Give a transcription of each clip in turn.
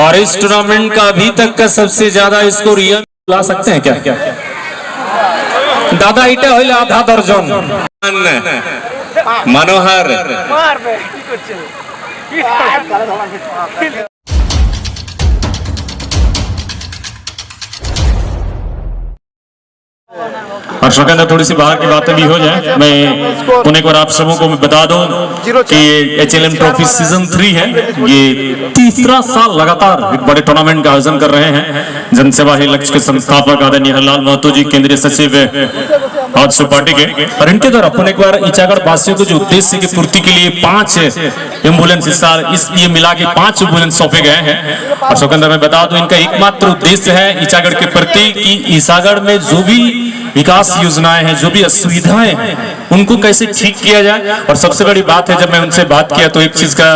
और इस टूर्नामेंट का अभी तक का सबसे ज्यादा स्कोर ये ला सकते हैं क्या? दादा इटे হইলে आधा दर्जन मनोहर और शौकंदा थोड़ी सी बाहर की बातें भी हो जाए। मैं पुणे को आप सबों को बता दूं कि HLM ट्रॉफी सीजन 3 है। ये तीसरा साल लगातार एक बड़े टूर्नामेंट का आयोजन कर रहे हैं। जनसेवा ही लक्ष्य के संस्थापक आदरणीय हरलाल महतो जी, केंद्रीय सचिव हादसों पार्टी के, और इनके द्वारा पुणे एक बार ईचागढ़ वासियों को जो उद्देश्य की पूर्ति के लिए 5 एम्बुलेंस इसलिए मिला के 5 एम्बुलेंस सौंपे गए हैं। और शौकंदा मैं बता दूं इनका एकमात्र उद्देश्य है ईचागढ़ के प्रति कि ईसागढ़ में जो भी विकास योजनाएं हैं, जो भी असुविधाएं हैं, उनको कैसे ठीक किया जाए। और सबसे बड़ी बात है, जब मैं उनसे बात किया तो एक चीज का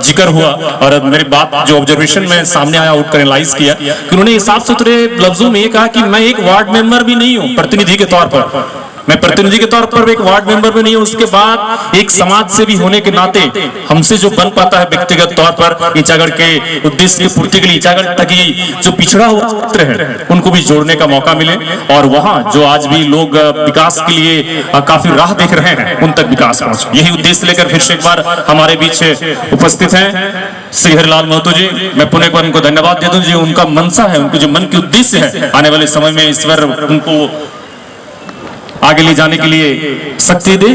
जिक्र हुआ और मेरी बात जो ऑब्जर्वेशन में सामने आया आउट कर एनालाइज किया कि उन्होंने साफ सुथरे लफ्जों में ये कहा कि मैं एक वार्ड मेंबर भी नहीं हूं, प्रतिनिधि के तौर पर मैं प्रतिनिधि के तौर पर एक वार्ड मेंबर भी नहीं हूं, उसके बाद एक समाज सेवी होने के नाते हमसे जो बन पाता है व्यक्तिगत तौर पर ईचागढ़ के उद्देश्य की पूर्ति के लिए ईचागढ़ तक जो पिछड़ा हुआ क्षेत्र है उनको भी जोड़ने का मौका मिले, और वहां जो आज भी लोग विकास के लिए काफी राह देख रहे हैं उन तक विकास पहुंचे। यही उद्देश्य लेकर फिर से एक बार हमारे बीच उपस्थित हैं श्री हरलाल महतो जी। मैं पुणे को उनको धन्यवाद देता हूं जी, उनका मनसा है, उनके जो मन की उद्देश्य है आने वाले समय में ईश्वर उनको आगे ले जाने के लिए शक्ति दे।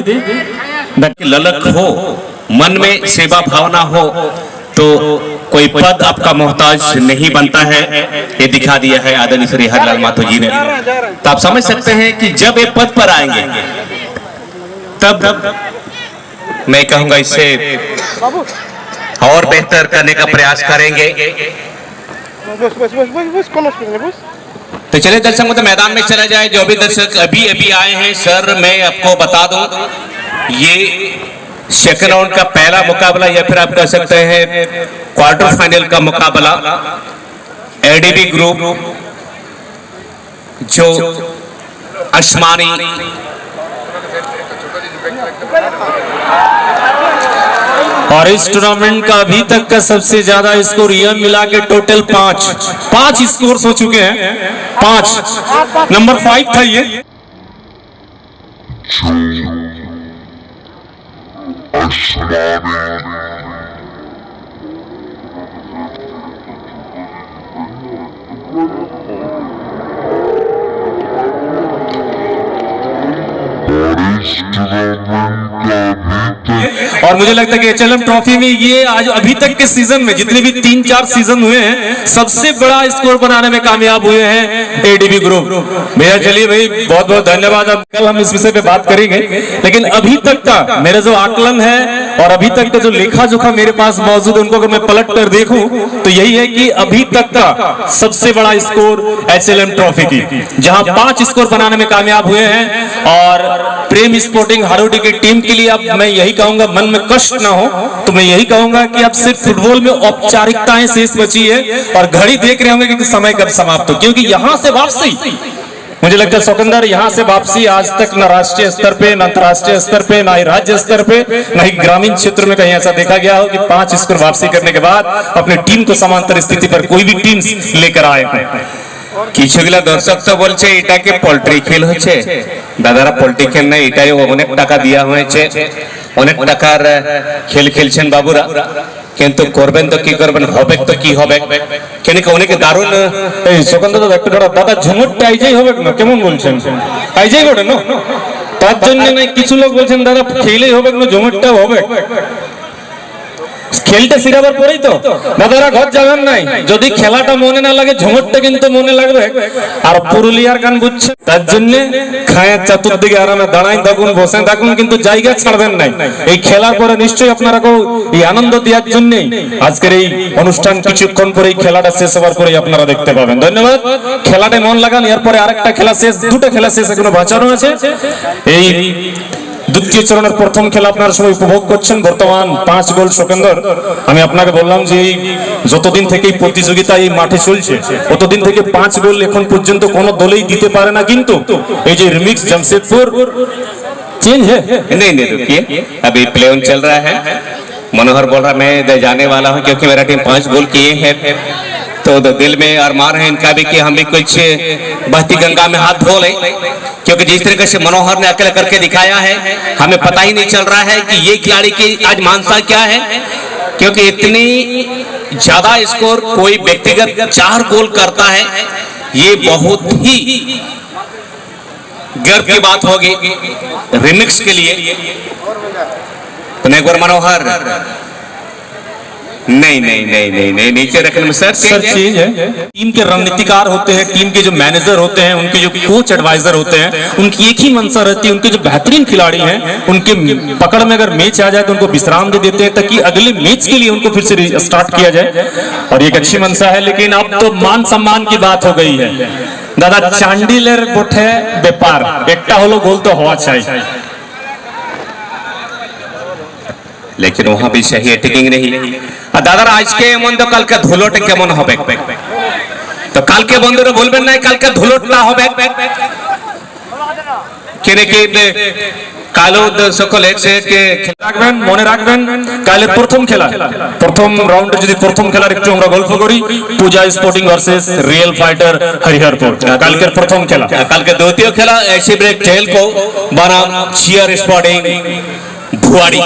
ललक हो, मन में सेवा भावना हो तो कोई पद आपका मोहताज नहीं बनता है, ये दिखा दिया है आदरणीय श्री हरलाल महतो जी ने। तो आप समझ सकते हैं कि जब ये पद पर आएंगे तब मैं कहूंगा इससे और बेहतर करने का प्रयास करेंगे। तो चलिए दर्शक मतलब मैदान में चला जाए। जो भी दर्शक अभी आए हैं, सर मैं आपको बता दूं ये सेकंड राउंड का पहला मुकाबला या फिर आप कह सकते हैं क्वार्टर फाइनल का मुकाबला एडीबी ग्रुप जो आसमानी और इस टूर्नामेंट का अभी तक का सबसे ज्यादा स्कोर यह मिला के टोटल 5 स्कोर हो चुके हैं। 5 नंबर 5 था ये। और मुझे लगता है कि HLM ट्रॉफी में ये आज अभी तक के सीजन में जितने भी 3-4 सीजन हुए हैं सबसे बड़ा स्कोर बनाने में कामयाब हुए हैं एडीबी ग्रुप। भैया चलिए भाई बहुत बहुत धन्यवाद। अब कल हम इस विषय पे बात करेंगे, लेकिन अभी तक का मेरा जो आकलन है और अभी तक का जो लेखा जोखा मेरे पास मौजूद, उनको अगर मैं पलट कर देखूं तो यही है कि अभी तक का सबसे बड़ा स्कोर HLM ट्रॉफी की, जहां 5 स्कोर बनाने में कामयाब हुए हैं। और प्रेम स्पोर्टिंग हारोडी की टीम के लिए अब मैं यही कहूंगा, मन में कष्ट ना हो तो मैं यही कहूंगा कि अब सिर्फ फुटबॉल में औपचारिकताएं शेष बची है और घड़ी देख रहे होंगे कि समय कब समाप्त हो, क्योंकि यहां से वापसी मुझे लगता है सौकंदर, यहाँ से वापसी आज तक न राष्ट्रीय स्तर पे, न अंतर्राष्ट्रीय स्तर पे, न ही राज्य स्तर पे, न ही ग्रामीण क्षेत्र में कहीं ऐसा देखा गया हो कि 5 स्कोर वापसी करने के बाद अपनी टीम को समांतर स्थिति पर कोई भी टीम लेकर आए हैं। কিছুগুলা দর্শক তো বলছে এটাকে পোল্ট্রি খেল হচ্ছে। দাদারা পোল্ট্রি খেল না, এটাই অনেক টাকা দেওয়া হয়েছে, অনেক টাকার খেল খেলছেন বাবুরা, কিন্তু করবেন তো কি করবেন, হবে তো কি হবে, কেন কি অনেকে দারুণ এই সুগন্ধ তো একটা দাদা ঝুমুরটা আইজাই হবে না, কেমন বলছেন আইজাই হবে না, তার জন্য না কিছু লোক বলছেন দাদা খেলেই হবে না, ঝুমুরটাও হবে। খেলটা সিরাবার পরেই তো দাদারা ঘর যাবেন নাই, যদি খেলাটা মনে না লাগে ঝুমুরটা কিন্তু মনে লাগবে। আর পুরুলিয়ার গান বুঝছে, তার জন্য খায়ের চতুর্দিকে আরামে দাঁড়াই থাকুন, বসে থাকুন, কিন্তু জায়গা ছাড়বেন নাই। এই খেলার পরে নিশ্চয়ই আপনারা এই আনন্দ দেওয়ার জন্যই আজকের এই অনুষ্ঠান কিছুক্ষণ পরে এই খেলাটা শেষ হওয়ার পরেই আপনারা দেখতে পাবেন। ধন্যবাদ। খেলাটায় মন লাগান, এরপরে আরেকটা খেলা শেষ, 2টা খেলা শেষ এখনো বাঁচানো আছে। এই দ্বিতীয় চরণের প্রথম খেলা আপনারা সবাই উপভোগ করছেন। বর্তমান 5 গোল শোকেন্দর। আমি আপনাকে বললাম যে যতদিন থেকে এই প্রতিযোগিতা এই মাঠে চলছে ততদিন থেকে 5 গোল এখন পর্যন্ত কোনো দলেই দিতে পারে না, কিন্তু এই যে রিমিক্স जमशेदपुर चेंज है। नहीं रुकिए, अभी प्ले ऑन चल रहा है। मनोहर बोल रहा मैं जाने वाला हूं क्योंकि मेरा टीम 5 गोल किए हैं, तो दिल में अरमान है इनका भी कि हम भी कुछ बहती गंगा में हाथ धो लें, क्योंकि जिस तरीके से मनोहर ने अकेले करके दिखाया है हमें पता ही नहीं चल रहा है कि ये खिलाड़ी की आज मानसा क्या है, क्योंकि इतनी ज्यादा स्कोर कोई व्यक्तिगत 4 गोल करता है, ये बहुत ही गर्व की बात होगी रिमिक्स के लिए। तो एक बार मनोहर नहीं नीचे रखने में सर चीज है। टीम के रणनीतिकार होते हैं, टीम के जो मैनेजर होते हैं, उनके जो कोच एडवाइजर होते हैं, उनकी एक ही मंशा रहती है, उनके जो बेहतरीन खिलाड़ी हैं उनके पकड़ में अगर मैच आ जाए तो उनको विश्राम दे देते हैं ताकि अगले मैच के लिए उनको फिर से स्टार्ट किया जाए, और एक अच्छी मंशा है। लेकिन अब तो मान सम्मान की बात हो गई है दादा, चांडिलेर बोठे व्यापार एकटा होलो गोल तो होना चाहिए, लेकिन वहां भी सही अटैकिंग नहीं। दादा आज के एमन तो कल के धुलोट केमन হবে, तो कल के बंधुरा बोलবেন না कल के धुलोट ना হবে কেনে কে কালো সকল এক কে রাখবেন, মনে রাখবেন কালের প্রথম খেলা, প্রথম রাউন্ডে যদি প্রথম খেলার একটু আমরা গল্প করি, Puja sporting versus real fighter Hariharpur, কালকের প্রথম খেলা। কালকে দ্বিতীয় খেলা এসি ব্রেক টেল को बनाम चियर स्पोर्टिंग भुआड़ी।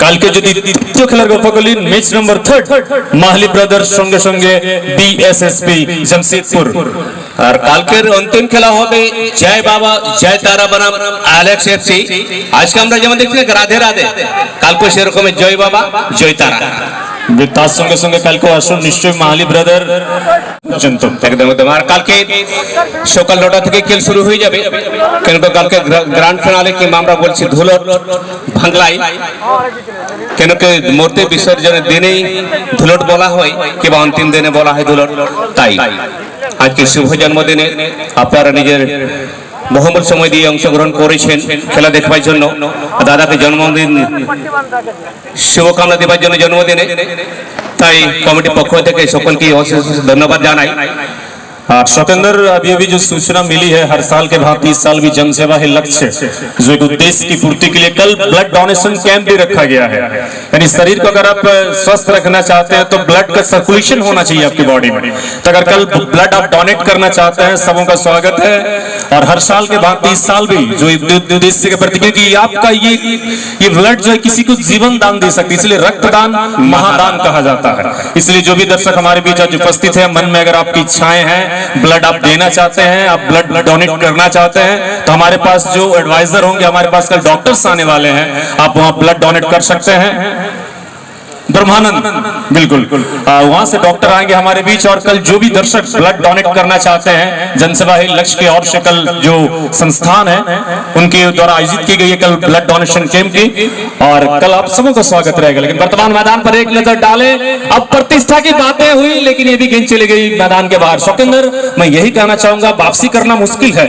कल के जो द्वितीय खेलार गल्प करी मैच नम्बर 3 माहली ब्रादार्स संगे संगे बीएसएसपी जमशेदपुर, और कालकेर अंतिम खेला होबे जय बाबा जय तारा बनाम एलेक्स एफसी। आज के আমরা যেমন দেখছি রাধে রাধে, কালকে সেরকম জয় বাবা জয় তারা, তার সঙ্গে সঙ্গে কালকে আসুন নিশ্চয়ই মাহলি ব্রাদার পর্যন্ত একদম একদম। আর কালকে সকাল 9টা থেকে খেল শুরু হয়ে যাবে, কেন কালকে গ্র্যান্ড ফিনালে কিংবা আমরা বলছি ধুলোট ভাঙলাই, কেন মূর্তি বিসর্জনের দিনেই ধুলোট বলা হয় কিংবা অন্তিম দিনে বলা হয় ধুলোট, তাই আজকে শুভ জন্মদিনে আপনারা নিজের বহুমূল্য সময় দিয়ে অংশগ্রহণ করেছেন খেলা দেখবার জন্য, দাদাকে জন্মদিন শুভকামনা দেবার জন্য জন্মদিনে, তাই কমিটির পক্ষ থেকে সকলকে অশেষ ধন্যবাদ জানাই। और सतेंद्र अभी जो सूचना मिली है, हर साल के भांति इस साल भी जनसेवा है लक्ष्य, जो एक उद्देश्य की पूर्ति के लिए कल ब्लड डोनेशन कैंप भी रखा गया है। यानी शरीर को अगर आप स्वस्थ रखना चाहते हैं तो ब्लड का सर्कुलेशन होना चाहिए आपकी बॉडी में, तो अगर कल ब्लड आप डोनेट करना चाहते हैं सबों का स्वागत है। और हर साल के भांति इस साल भी जो उद्देश्य के प्रति, क्योंकि आपका ये ब्लड जो है किसी को जीवन दान दे सकती है, इसलिए रक्तदान महादान कहा जाता है। इसलिए जो भी दर्शक हमारे बीच आज उपस्थित है, मन में अगर आपकी इच्छाएं हैं, ब्लड आप देना चाहते हैं, आप ब्लड डोनेट करना चाहते हैं, तो हमारे पास जो एडवाइजर होंगे, हमारे पास कल डॉक्टर्स आने वाले हैं, आप वहां ब्लड डोनेट कर सकते हैं। ब्रह्मानंद बिल्कुल वहां से डॉक्टर आएंगे हमारे बीच, और कल जो भी दर्शक ब्लड डोनेट करना चाहते हैं, जनसेवा है लक्ष्य के और से कल जो संस्थान है उनके द्वारा आयोजित की गई है कल ब्लड डोनेशन कैंप की, और कल आप सबों का स्वागत रहेगा। लेकिन वर्तमान मैदान पर एक नजर डालें, अब प्रतिष्ठा की बातें हुई लेकिन ये भी गेंद चली गई मैदान के बाहर। सौकेंद्र, मैं यही कहना चाहूंगा, वापसी करना मुश्किल है,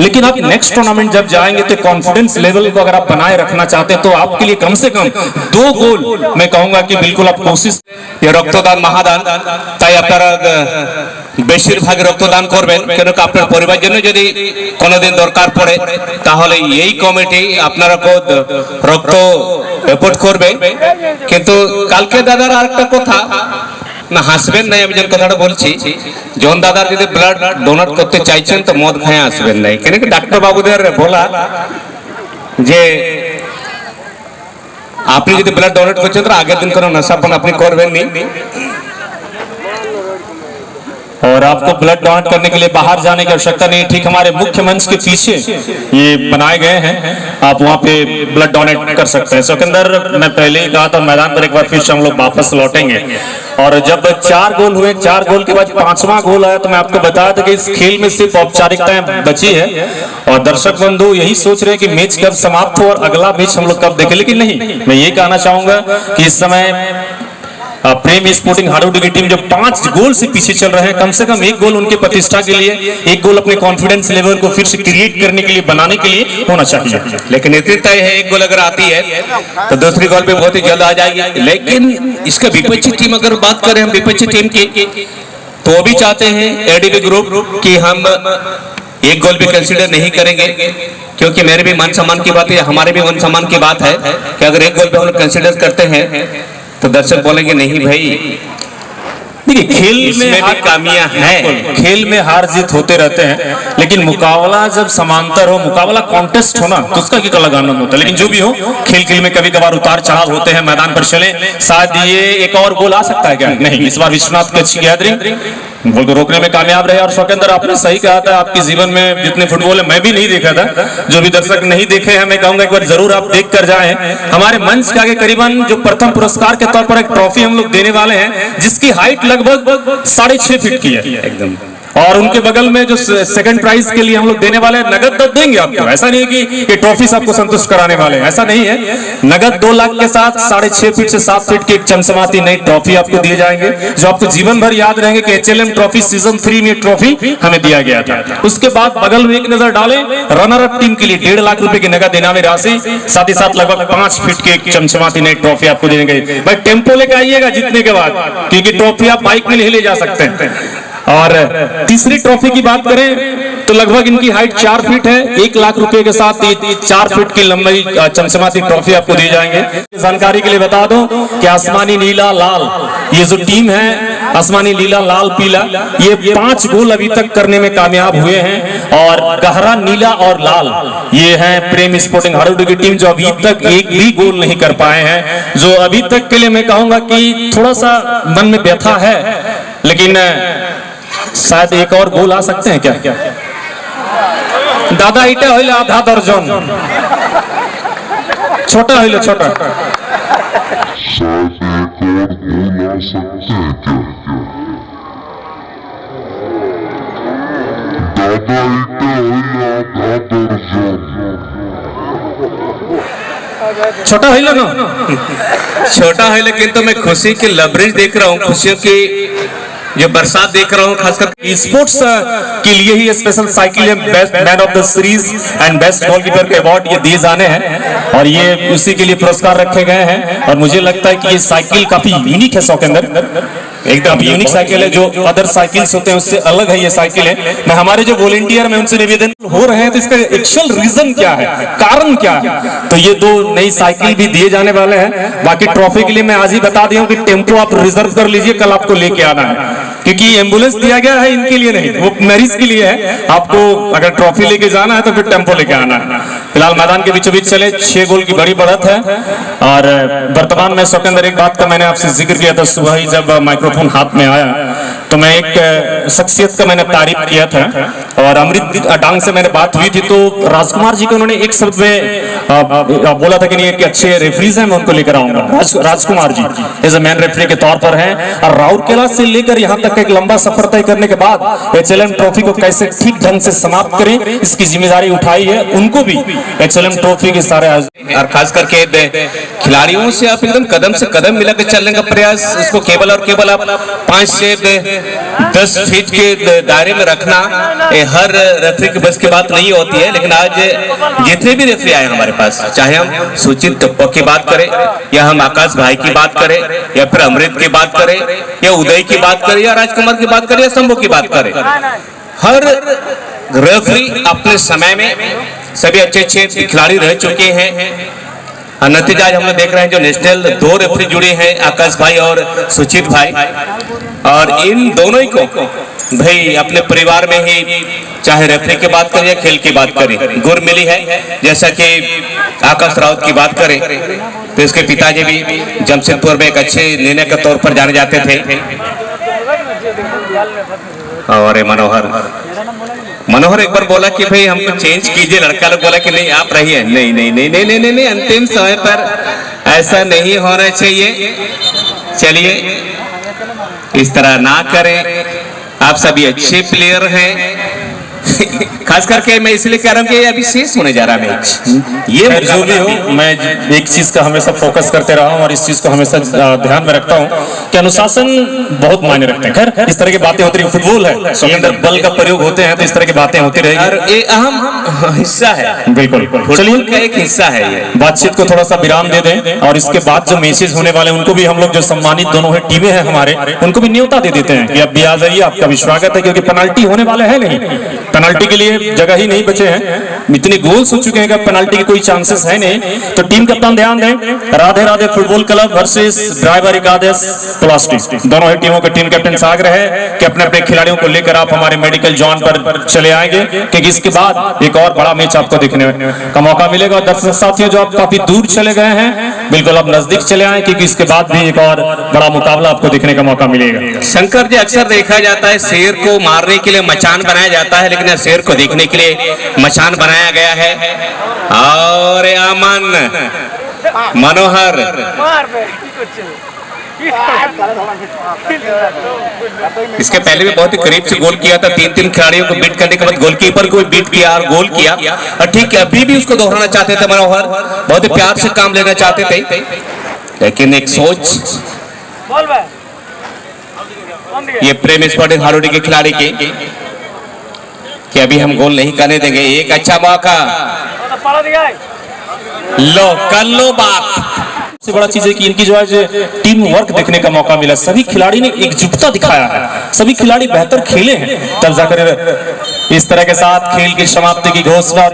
लेकिन आप नेक्स्ट टूर्नामेंट जब जाएंगे तो कॉन्फिडेंस लेवल को अगर आप बनाए रखना चाहते हैं तो आपके लिए कम से कम 2 गोल मैं कहूंगा कि बिल्कुल आप कोशिश। ये रक्तदान महादान, তাই আপনারা বেশিরভাগ রক্তদান করবেন, কেন আপনার পরিবারের জন্য যদি কোনোদিন দরকার পড়ে তাহলে এই কমিটি আপনারা রক্ত রিপোর্ট করবে। কিন্তু কালকে দাদার আরেকটা কথা, না হাসবেন নাই, আমি যে কথাটা বলছি, যখন দাদার যদি ব্লাড ডোনেট করতে চাইছেন তো মদ খায় আসবেন নাই, কেন কি ডাক্তার বাবুদের বলা যে আপনি যদি ব্লাড ডোনেট করছেন তো আগের দিন কোনো নশাপান আপনি করবেন নি, और आपको ब्लड डोनेट करने के लिए बाहर जाने की आवश्यकता नहीं। ठीक हमारे मुख्य मंच के पीछे ये बनाए गए हैं, आप वहां पे ब्लड डोनेट कर सकते हैं। सौकेंद्र, मैं पहले ही कहा था मैदान पर एक बार फिर से हम लोग वापस लौटेंगे, और जब 4 गोल हुए, 4 गोल के बाद 5वां गोल आया तो मैं आपको बताया था कि इस खेल में सिर्फ औपचारिकताएं बची है, और दर्शक बंधु यही सोच रहे हैं कि मैच कब समाप्त हो और अगला मैच हम लोग कब देखें, लेकिन नहीं, मैं ये कहना चाहूंगा कि इस समय प्रेम स्पोर्टिंग हाडोडी की टीम जो 5 गोल से पीछे चल रहे हैं, कम से कम 1 गोल उनके प्रतिष्ठा के लिए, 1 गोल अपने कॉन्फिडेंस लेवल को फिर से क्रिएट करने के लिए, बनाने के लिए होना चाहिए। लेकिन इतनी तय है 1 गोल अगर आती है तो दूसरी गोल भी बहुत ही जल्द आ जाएगी। लेकिन इसका विपक्षी टीम अगर बात करें हम विपक्षी टीम की, तो वो भी चाहते हैं एडीबी ग्रुप कि हम एक गोल भी कंसीडर नहीं करेंगे, क्योंकि मेरे भी मान सम्मान की बात है, हमारे भी मान सम्मान की बात है कि अगर एक गोल भी हम लोग कंसीडर करते हैं तो दर्शक बोलेंगे नहीं भाई। देखिए खेल इसमें में भी खामियां हैं, खेल में हार जीत होते रहते हैं, लेकिन मुकाबला जब समांतर हो, मुकाबला कॉन्टेस्ट हो ना, तो उसका एक अलग आनंद होता है। लेकिन जो भी हो, खेल खेल में कभी कभार उतार चढ़ाव होते हैं, मैदान पर चले। शायद ये एक और गोल आ सकता है क्या? नहीं, इस बार विश्वनाथ की अच्छी गैदरिंग, गोल को रोकने में कामयाब रहे। और शौकेंद्र आपने सही कहा था, आपके जीवन में जितने फुटबॉल है मैं भी नहीं देखा था, जो भी दर्शक नहीं देखे हैं मैं कहूंगा एक बार जरूर आप देख कर जाएं। हमारे मंच के आगे करीबन जो प्रथम पुरस्कार के तौर पर एक ट्रॉफी हम लोग देने वाले हैं, जिसकी हाइट लगभग 6.5 फीट की है एकदम। और उनके बगल में जो सेकंड प्राइज के लिए हम लोग देने वाले हैं, नगद तो देंगे आपको। ऐसा नहीं है कि ये ट्रॉफी आपको संतुष्ट कराने वाले हैं, ऐसा नहीं है। नगद 2 लाख के साथ 6.5 फीट से 7 फीट की एक चमचमाती नई ट्रॉफी आपको दिए जाएंगे, जो आपको जीवन भर याद रहेंगे कि एचएलएम ट्रॉफी सीजन 3 में ट्रॉफी हमें दिया गया था। उसके बाद बगल में एक नजर डालें, रनर अप टीम के लिए 1.5 लाख रुपए की नगद इनामी राशि, साथ ही साथ लगभग 5 फीट की एक चमचमाती नई ट्रॉफी आपको देंगे। भाई टेम्पो लेकर आइएगा जीतने के बाद, क्योंकि ट्रॉफी आप बाइक में नहीं ले जा सकते हैं। और तीसरी ट्रॉफी की बात करें तो लगभग इनकी हाइट 4 फीट है, 1 लाख रुपए के साथ 4 फीट की लंबाई चमचमाती ट्रॉफी आपको दी जाएंगे। जानकारी के लिए बता दूं कि आसमानी नीला लाल ये जो टीम है, आसमानी नीला लाल पीला, ये 5 गोल अभी तक करने में कामयाब हुए हैं। और गहरा नीला और लाल ये है प्रेम स्पोर्टिंग हाड़ौटी की टीम, जो अभी तक एक भी गोल नहीं कर पाए हैं। जो अभी तक के लिए मैं कहूंगा कि थोड़ा सा मन में व्यथा है, लेकिन शायद एक और गोल आ सकते हैं क्या? दादा इटा होइले आधा दर्जन, छोटा होइले छोटा, शायद एक और गोल आ सकते हैं क्या? दादा इटे होइले आधा दर्जन, छोटा होइले ना, छोटा है, लेकिन तो मैं खुशी की लबरेज देख रहा हूँ, खुशियों की जो बरसात देख रहा हूँ। खासकर स्पोर्ट्स के लिए ही special cycle best man of the series and best goalkeeper के अवार्ड ये दिए जाने हैं, और ये उसी के लिए पुरस्कार रखे गए हैं। और मुझे लगता है कि ये साइकिल काफी यूनिक है शौकेंद्र, एकदम यूनिक साइकिल है, जो अदर साइकिल्स होते हैं उससे अलग है ये साइकिल है। मैं हमारे जो वॉलंटियर में उनसे निवेदन हो रहे हैं, तो इसका एक्चुअल रीजन क्या है, कारण क्या है, तो ये 2 नई साइकिल भी दिए जाने वाले हैं। बाकी ट्रॉफी के लिए मैं आज ही बता दिया हूं कि टेम्पो आप रिजर्व कर लीजिए, कल आपको लेके आना है, क्योंकि एम्बुलेंस दिया गया है इनके लिए नहीं, वो मरीज के लिए है। आपको अगर ट्रॉफी लेके जाना है तो फिर टेम्पो लेके आना है। फिलहाल मैदान के बीचों बीच चले, 6 गोल की बड़ी बढ़त है। और वर्तमान में शौकेंद्र एक बात का मैंने आपसे जिक्र किया था सुबह ही, जब माइक्रोफोन हाथ में आया तो मैं एक शख्सियत का मैंने तारीफ किया था, और अमृत डांग से मैंने बात हुई थी, तो राजकुमार जी को उन्होंने एक शब्द में बोला था कि नहीं, कि अच्छे रेफरीज हैं, मैं उनको लेकर आऊंगा। Rajkumar ji as a man referee के तौर पर हैं, और राउरकेला से लेकर यहाँ तक एक लंबा सफर तय करने के बाद एचएलएम ट्रॉफी को कैसे ठीक ढंग से समाप्त करें, इसकी जिम्मेदारी उठाई है। उनको भी एचएलएम ट्रॉफी के सारे और खास करके खिलाड़ियों से आप एकदम कदम से कदम मिलाकर चलने का प्रयास, उसको केवल और केवल आप 5 से 10 फीट के दायरे में रखना हर रेफरी की बस की बात नहीं होती है। लेकिन आज जितने भी रेफरी आए हमारे पास, चाहे हम सुचित टप्पो की बात करें, या हम आकाश भाई की बात करें, या फिर अमृत की बात करें, या उदय की बात करें, या राजकुमार की बात करें, या शंभू की बात करें, हर रेफरी अपने समय में सभी अच्छे खिलाड़ी रह चुके हैं। नतीजा आज हम लोग देख रहे हैं, जो नेशनल 2 रेफरी जुड़े हैं, आकाश भाई और सुचित भाई, और इन दोनों ही को भाई अपने परिवार में ही, चाहे रेफरी की बात करें या खेल की बात करें, गुर मिली है। जैसा कि आकाश राउत की बात करें तो इसके पिताजी भी जमशेदपुर में एक अच्छे निर्णय के तौर पर जाने जाते थे। और मनोहर एक बार बोला कि भाई हमको चेंज कीजिए, लड़का लोग बोला कि नहीं आप रहिए, नहीं नहीं नहीं नहीं नहीं नहीं, नहीं अंतिम समय पर ऐसा नहीं होना चाहिए। चलिए इस तरह ना करें, आप सभी अच्छे प्लेयर हैं। खास करके मैं इसलिए कह रहा हूँ कि अभी शेष होने जा रहा है मैच। ये जो भी हो, मैं एक चीज का हमेशा फोकस करते रहा हूँ और इस चीज को हमेशा ध्यान में रखता हूँ कि अनुशासन बहुत मायने रखते हैं। खैर इस तरह की बातें होती रही, फुटबॉल है, उसके अंदर बल का प्रयोग होते हैं, तो इस तरह की बातें होती रहेगी, और ये अहम हिस्सा है। बिल्कुल। चलिए का एक हिस्सा है ये। बातचीत को थोड़ा सा विराम दे दें, और इसके बाद जो मैसेज होने वाले उनको भी हम लोग, जो सम्मानित दोनों है टीमें हैं हमारे, उनको भी न्योता दे देते हैं कि अब भी आ जाइए, आपका भी स्वागत है, क्योंकि पेनल्टी होने वाले है नहीं। पेनल्टी के लिए जगह ही नहीं बचे हैं, इतने गोल्स हो चुके हैं कि पेनल्टी के कोई चांसेस है नहीं। तो टीम कप्तान ध्यान दें, Radhe Radhe football club versus driver एकादश प्लास्टिक, दोनों ही टीमों के टीम कैप्टन से आग्रह है कि अपने अपने खिलाड़ियों को लेकर आप हमारे मेडिकल जोन पर चले आएंगे, क्योंकि इसके बाद एक और बड़ा मैच आपको देखने का मौका मिलेगा। दर्शक साथियों, जो आप काफी दूर चले गए हैं, बिल्कुल आप नजदीक चले आए, क्योंकि इसके बाद भी एक और बड़ा मुकाबला आपको देखने का मौका मिलेगा। शंकर जी, अक्सर देखा जाता है शेर को मारने के लिए मचान बनाया जाता है, लेकिन शेर को देखने के लिए मचान बनाया गया है। और अमन मनोहर इसके पहले भी बहुत ही करीब से गोल किया था, 3-3 खिलाड़ियों को बीट करने के बाद गोलकीपर को बीट किया और गोल किया। और ठीक है, अभी भी उसको दोहराना चाहते थे मनोहर, बहुत ही प्यार से काम लेना चाहते थे, लेकिन एक सोच ये प्रेम स्पोर्टिंग हारोडी के खिलाड़ी की कि अभी हम गोल नहीं करने देंगे। एक अच्छा मौका, लो कर लो बात। सबसे बड़ा चीज है कि इनकी जो है टीम वर्क देखने का मौका मिला, सभी खिलाड़ी ने एकजुटता दिखाया है, सभी खिलाड़ी बेहतर खेले हैं, तब जाकर इस तरह के साथ खेल की समाप्ति की घोषणा